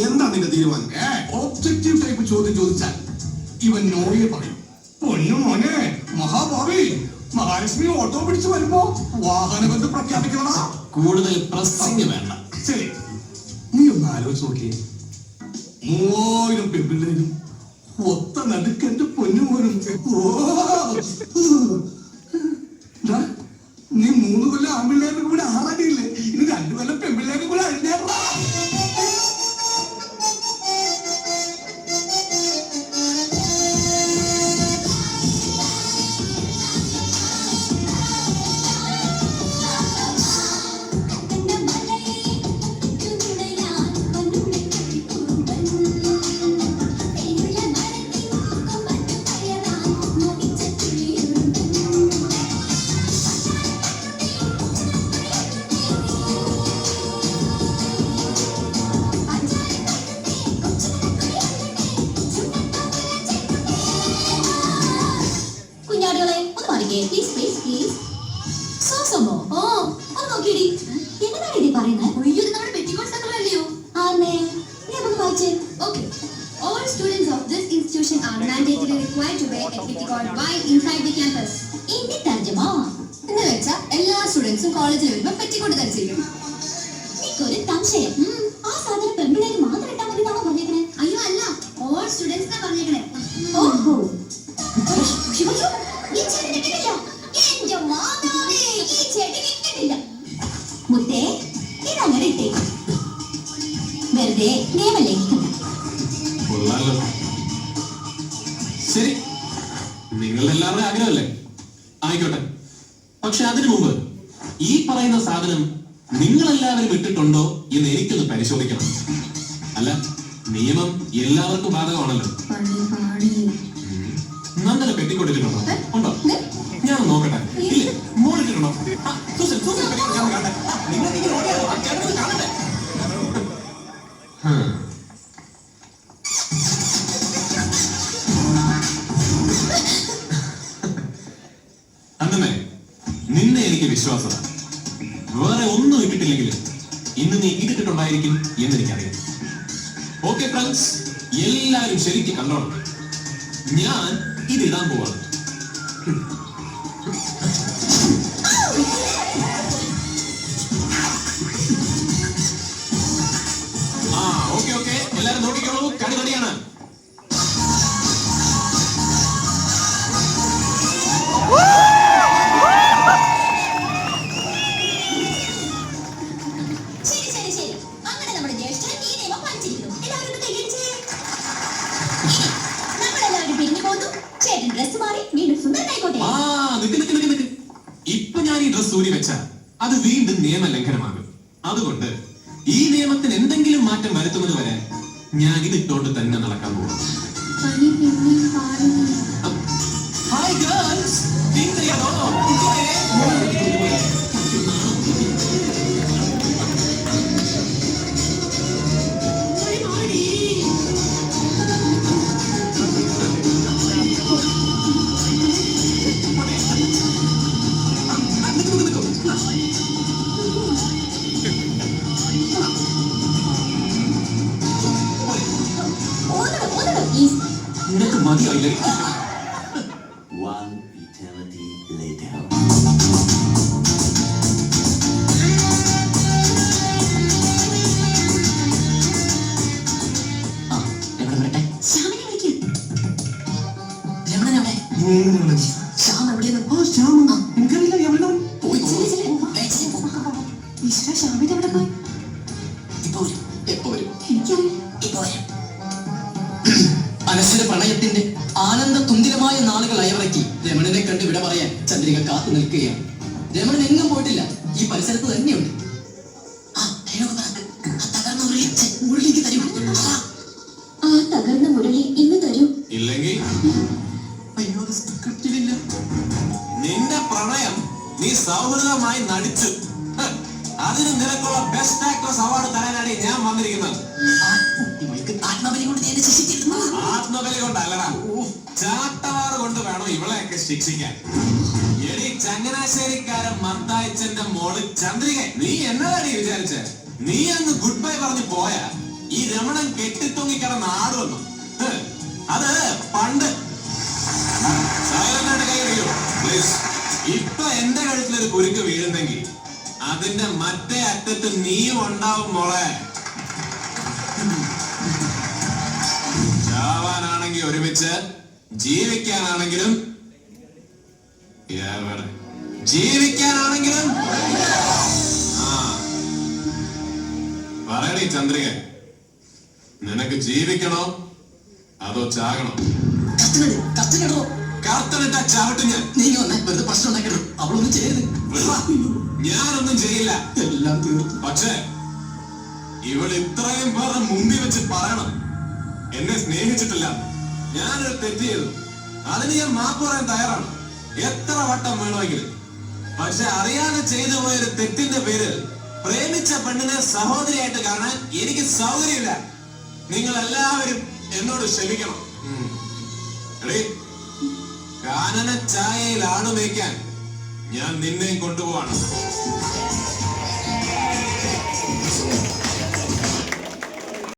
എന്താ നിന്റെ തീരുമാനം? ഒബ്ജക്റ്റീവ് ടൈപ്പ് ചോദ്യം ചോദിച്ചാൽ ഇവൻ നോയെ പറയും. പൊന്നു മോനെ മഹാഭാവി, മഹാലക്ഷ്മി ഓട്ടോ പിടിച്ചു വരുമ്പോ വാഹനബന്ധം പ്രഖ്യാപിക്കണടാ. കൂടുതൽ പ്രസംഗം വേണ്ട. ശരി, നീ ഒന്ന് ആലോചിച്ച് നോക്കിയേ. 3000 പെൺപിള്ളേരും ഒത്ത നടുക്കെന്റെ പൊന്നുമോനും. നീ 3 കൊല്ലം ആൺപിള്ളേരും കൂടെ ആറാടിയില്ലേ? ഇനി 2 കൊല്ലം പെൺപിള്ളേരും കൂടെ അഴിഞ്ഞേറാ. All students of this institution are mandatorily required to wear ethnic code while inside the campus. Hindi tarjuma. എന്ന് വെച്ചാൽ എല്ലാ സ്റ്റുഡൻസും കോളേജിൽ വരുമ്പോ പെറ്റിക്കോട്ട് ധരിച്ചിരിക്കും. ഒരു സംശയം, ആ സാധനം പെൺപിള്ളേര് മാത്രം ഇട്ടാൽ മതി എന്നാണോ പറഞ്ഞേക്കണേ? അയ്യോ അല്ല, ഓൾ സ്റ്റുഡൻസ് എന്നാ പറഞ്ഞേക്കണേ. ഓഹോ, ഈ ചേട്ടൻ ഇട്ടിട്ടില്ല. എന്റെ മാതാവേ, ഈ ചേട്ടൻ ഇട്ടിട്ടില്ല. മുത്തേ, ഇതങ്ങനെ ഇട്ടേ. വെറുതെ നിയമം ലംഘിക്കണ്ട. ശരി, നിങ്ങളുടെ എല്ലാവരുടെയും ആഗ്രഹമല്ലേ? ആയിക്കോട്ടെ. പക്ഷെ അതിനു മുമ്പ് ഈ പറയുന്ന സാധനം നിങ്ങളെല്ലാവരും ഇട്ടിട്ടുണ്ടോ എന്ന് എനിക്കൊന്ന് പരിശോധിക്കണം. അല്ല, നിയമം എല്ലാവർക്കും ബാധകമാണല്ലോ. നന്ദന പെട്ടിക്കൊണ്ടിട്ടുണ്ടോ? ഉണ്ടോ? ഞാൻ നോക്കട്ടെ. ഇല്ലേ, മോളിട്ടുണ്ടോ? കാണട്ടെ. അന്നമേ, നിന്നെ എനിക്ക് വിശ്വാസമാണ്. വേറെ ഒന്നും ഇട്ടിട്ടില്ലെങ്കിലും ഇന്ന് നീ ഇട്ടിട്ടുണ്ടായിരിക്കും എന്നെനിക്കറിയാം. ഓക്കെ ഫ്രണ്ട്സ്, എല്ലാരും ശരിക്കും കണ്ടോണം. ഞാൻ ഇതിടാൻ പോവാണ്. ഓക്കെ, എല്ലാരും നോക്കിക്കോളൂ. കടി റെഡിയാണ്. ഇപ്പൊ ഞാൻ ഈ ഡ്രസ് ഊരി വെച്ചാൽ അത് വീണ്ടും നിയമലംഘനമാകും. അതുകൊണ്ട് ഈ നിയമത്തിന് എന്തെങ്കിലും മാറ്റം വരുത്തുന്നത് വരെ ഞാൻ ഇതിട്ടോണ്ട് തന്നെ നടക്കാൻ പോകും. ഹായ് ഗേൾസ്, നിനക്ക് മതിയായില്ലേ? One eternity later. അനശ്വര പ്രണയത്തിന്റെ ആനന്ദ തുന്തിരമായ നാളുകൾ അയവിറക്കി രമണനെ കണ്ട് വിട പറയാൻ ചന്ദ്രിക കാത്തു നിൽക്കുകയാണ്. രമണൻ എങ്ങും പോയിട്ടില്ല, ഈ പരിസരത്ത് തന്നെയുണ്ട്. ആ തകർന്ന മുരളി ഇന്ന് തരൂ. ഇല്ലെങ്കിൽ നിന്റെ പ്രണയം നീ സൗഹൃദമായി നടിച്ചു. അതിന് നിനക്കുള്ള ബെസ്റ്റ് ആക്ട്രസ് അവാർഡ് തരാനാണ് ഞാൻ വന്നിരിക്കുന്നത്. ആത്മബലി കൊണ്ടല്ലടാ, ചാട്ടവാറ് ഇവളെയൊക്കെ ശിക്ഷിക്കാൻ. എടി ചങ്ങനാശ്ശേരിക്കാരൻ മത്തായച്ചന്റെ മോള് ചന്ദ്രിക, നീ എന്നതാടി വിചാരിച്ചേ? നീ അങ്ങ് ഗുഡ് ബൈ പറഞ്ഞു പോയാ ഈ രമണൻ കെട്ടിത്തൂങ്ങി കിടന്ന് ആടുവന്നു. അത് പണ്ട്. സൈലന്റായിട്ട് കൈ വീഴൂ പ്ലീസ്. ഇപ്പൊ എന്റെ കഴുത്തിലൊരു കുരുക്ക് വീഴുന്നെങ്കിൽ അതിന്റെ മറ്റേ അറ്റത്ത് നീയും ഉണ്ടാവും മോളെ. ചാവാനാണെങ്കിൽ ഒരുമിച്ച്, ജീവിക്കാനാണെങ്കിലും ജീവിക്കാനാണെങ്കിലും. ആ പറയണേ ചന്ദ്രിക, നിനക്ക് ജീവിക്കണോ അതോ ചാകണോ? കർത്തനിട്ട ചവിട്ട് ഞാൻ. നീ വന്നേ, വെറുതെ പ്രശ്നം ഉണ്ടാക്കരുത്. അവളൊന്നും ചെയ്യരുത്. ഞാനൊന്നും ചെയ്യില്ല. എല്ലാം തീർന്നു. പക്ഷേ ഇവൾ ഇത്രയും പേരുടെ മുമ്പിൽ വെച്ച് പറയണം എന്നെ സ്നേഹിച്ചിട്ടില്ല, ഞാനൊരു തെറ്റ് ചെയ്തു, അതിന് ഞാൻ മാപ്പ് പറയാൻ തയ്യാറാണ്, എത്ര വട്ടം വേണമെങ്കിലും. പക്ഷെ അറിയാതെ ചെയ്തു പോയൊരു തെറ്റിന്റെ പേര് പ്രേമിച്ച പെണ്ണിനെ സഹോദരിയായിട്ട് കാണാൻ എനിക്ക് സൗകര്യമില്ല. നിങ്ങൾ എല്ലാവരും എന്നോട് ക്ഷമിക്കണം. കാനന ചായയിൽ ആണുമേക്കാൻ ഞാൻ നിന്നെയും കൊണ്ടുപോവാണ്.